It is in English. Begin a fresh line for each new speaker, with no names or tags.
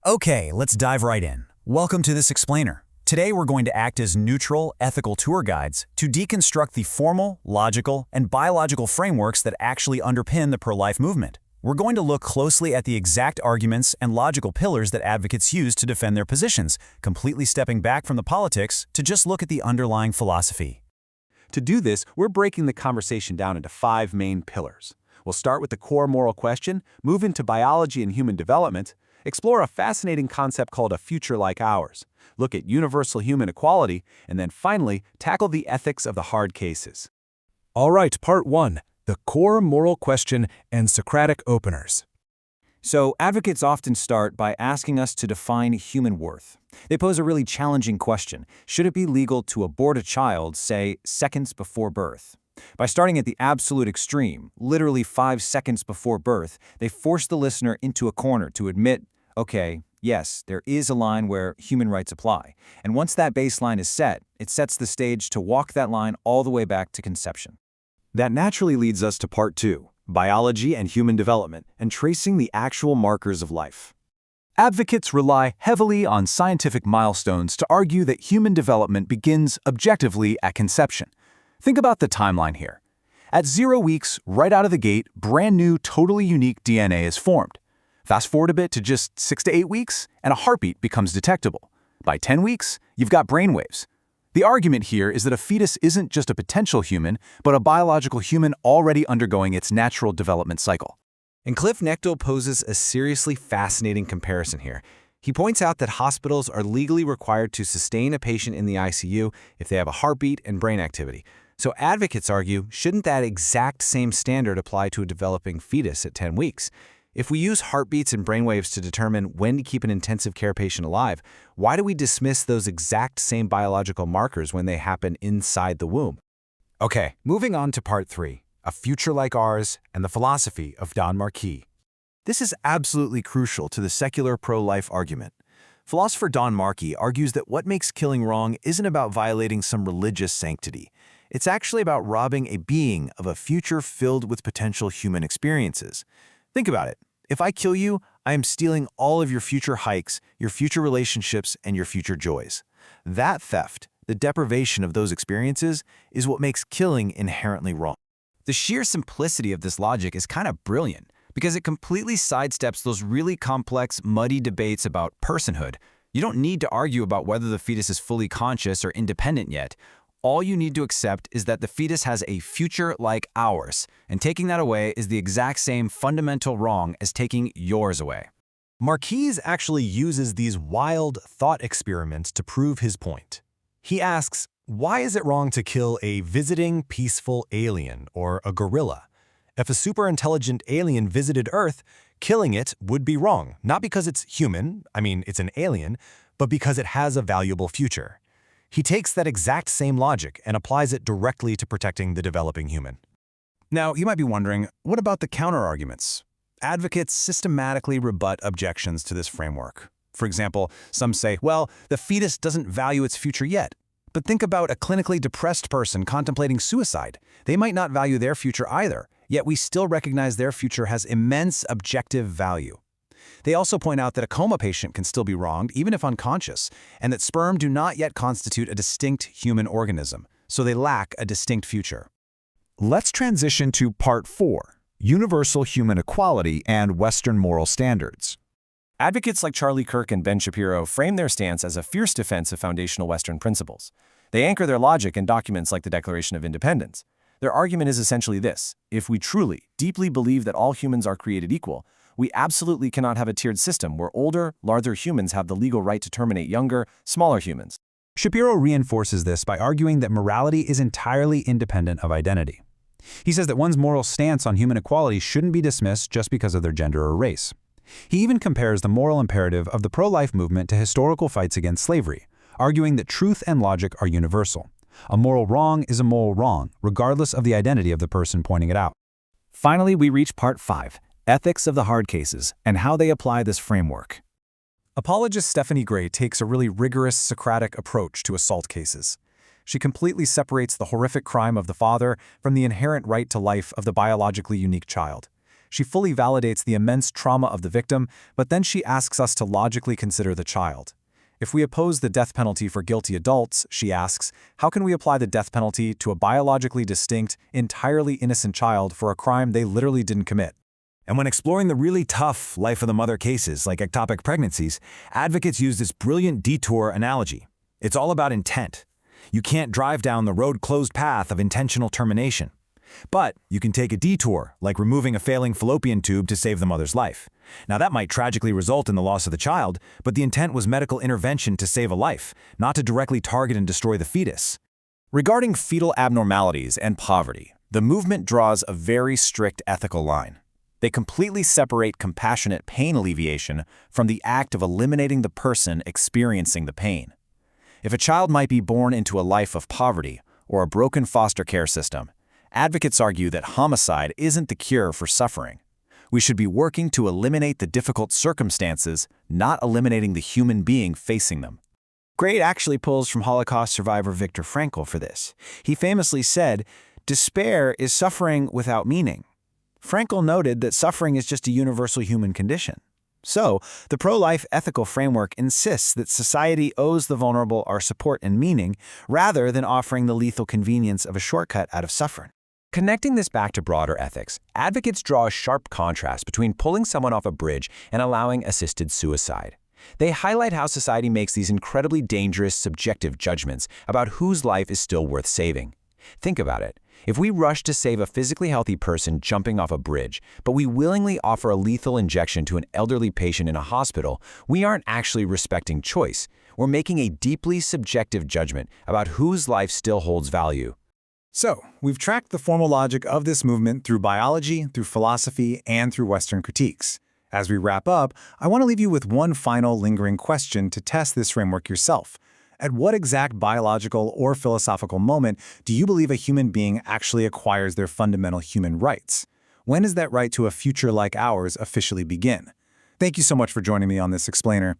Okay, let's dive right in. Welcome to This Explainer. Today we're going to act as neutral, ethical tour guides to deconstruct the formal, logical, and biological frameworks that actually underpin the pro-life movement. We're going to look closely at the exact arguments and logical pillars that advocates use to defend their positions, completely stepping back from the politics to just look at the underlying philosophy.
To do this, we're breaking the conversation down into 5 main pillars. We'll start with the core moral question, move into biology and human development, explore a fascinating concept called a future like ours, look at universal human equality, and then finally, tackle the ethics of the hard cases.
All right, part 1, the core moral question and Socratic openers.
So, advocates often start by asking us to define human worth. They pose a really challenging question. Should it be legal to abort a child, say, seconds before birth? By starting at the absolute extreme, literally 5 seconds before birth, they force the listener into a corner to admit, okay, yes, there is a line where human rights apply. And once that baseline is set, it sets the stage to walk that line all the way back to conception.
That naturally leads us to part 2, biology and human development, and tracing the actual markers of life. Advocates rely heavily on scientific milestones to argue that human development begins objectively at conception. Think about the timeline here. At 0 weeks, right out of the gate, brand new, totally unique DNA is formed. Fast forward a bit to just 6 to 8 weeks, and a heartbeat becomes detectable. By 10 weeks, you've got brainwaves. The argument here is that a fetus isn't just a potential human, but a biological human already undergoing its natural development cycle.
And Cliff Nechtel poses a seriously fascinating comparison here. He points out that hospitals are legally required to sustain a patient in the ICU if they have a heartbeat and brain activity. So advocates argue, shouldn't that exact same standard apply to a developing fetus at 10 weeks? If we use heartbeats and brainwaves to determine when to keep an intensive care patient alive, why do we dismiss those exact same biological markers when they happen inside the womb?
Okay, moving on to part 3, a future like ours and the philosophy of Don Marquis. This is absolutely crucial to the secular pro-life argument. Philosopher Don Marquis argues that what makes killing wrong isn't about violating some religious sanctity. It's actually about robbing a being of a future filled with potential human experiences. Think about it. If I kill you, I am stealing all of your future hikes, your future relationships, and your future joys. That theft, the deprivation of those experiences, is what makes killing inherently wrong.
The sheer simplicity of this logic is kind of brilliant because it completely sidesteps those really complex, muddy debates about personhood. You don't need to argue about whether the fetus is fully conscious or independent yet. All you need to accept is that the fetus has a future like ours, and taking that away is the exact same fundamental wrong as taking yours away.
Marquis actually uses these wild thought experiments to prove his point. He asks, why is it wrong to kill a visiting peaceful alien or a gorilla? If a superintelligent alien visited Earth, killing it would be wrong, not because it's human, it's an alien, but because it has a valuable future. He takes that exact same logic and applies it directly to protecting the developing human.
Now, you might be wondering, what about the counter-arguments? Advocates systematically rebut objections to this framework. For example, some say, well, the fetus doesn't value its future yet. But think about a clinically depressed person contemplating suicide. They might not value their future either, yet we still recognize their future has immense objective value. They also point out that a coma patient can still be wronged, even if unconscious, and that sperm do not yet constitute a distinct human organism, so they lack a distinct future.
Let's transition to part 4, universal human equality and Western moral standards.
Advocates like Charlie Kirk and Ben Shapiro frame their stance as a fierce defense of foundational Western principles. They anchor their logic in documents like the Declaration of Independence. Their argument is essentially this: if we truly, deeply believe that all humans are created equal, we absolutely cannot have a tiered system where older, larger humans have the legal right to terminate younger, smaller humans.
Shapiro reinforces this by arguing that morality is entirely independent of identity. He says that one's moral stance on human equality shouldn't be dismissed just because of their gender or race. He even compares the moral imperative of the pro-life movement to historical fights against slavery, arguing that truth and logic are universal. A moral wrong is a moral wrong, regardless of the identity of the person pointing it out.
Finally, we reach part 5, ethics of the hard cases and how they apply this framework.
Apologist Stephanie Gray takes a really rigorous Socratic approach to assault cases. She completely separates the horrific crime of the father from the inherent right to life of the biologically unique child.
She fully validates the immense trauma of the victim, but then she asks us to logically consider the child. If we oppose the death penalty for guilty adults, she asks, how can we apply the death penalty to a biologically distinct, entirely innocent child for a crime they literally didn't commit?
And when exploring the really tough life-of-the-mother cases like ectopic pregnancies, advocates use this brilliant detour analogy. It's all about intent. You can't drive down the road-closed path of intentional termination. But you can take a detour, like removing a failing fallopian tube to save the mother's life. Now that might tragically result in the loss of the child, but the intent was medical intervention to save a life, not to directly target and destroy the fetus.
Regarding fetal abnormalities and poverty, the movement draws a very strict ethical line. They completely separate compassionate pain alleviation from the act of eliminating the person experiencing the pain. If a child might be born into a life of poverty or a broken foster care system, advocates argue that homicide isn't the cure for suffering. We should be working to eliminate the difficult circumstances, not eliminating the human being facing them.
Grade actually pulls from Holocaust survivor Viktor Frankl for this. He famously said, "Despair is suffering without meaning." Frankl noted that suffering is just a universal human condition. So, the pro-life ethical framework insists that society owes the vulnerable our support and meaning, rather than offering the lethal convenience of a shortcut out of suffering.
Connecting this back to broader ethics, advocates draw a sharp contrast between pulling someone off a bridge and allowing assisted suicide. They highlight how society makes these incredibly dangerous subjective judgments about whose life is still worth saving. Think about it. If we rush to save a physically healthy person jumping off a bridge, but we willingly offer a lethal injection to an elderly patient in a hospital, we aren't actually respecting choice. We're making a deeply subjective judgment about whose life still holds value.
So, we've tracked the formal logic of this movement through biology, through philosophy, and through Western critiques. As we wrap up, I want to leave you with one final lingering question to test this framework yourself. At what exact biological or philosophical moment do you believe a human being actually acquires their fundamental human rights? When does that right to a future like ours officially begin? Thank you so much for joining me on this explainer.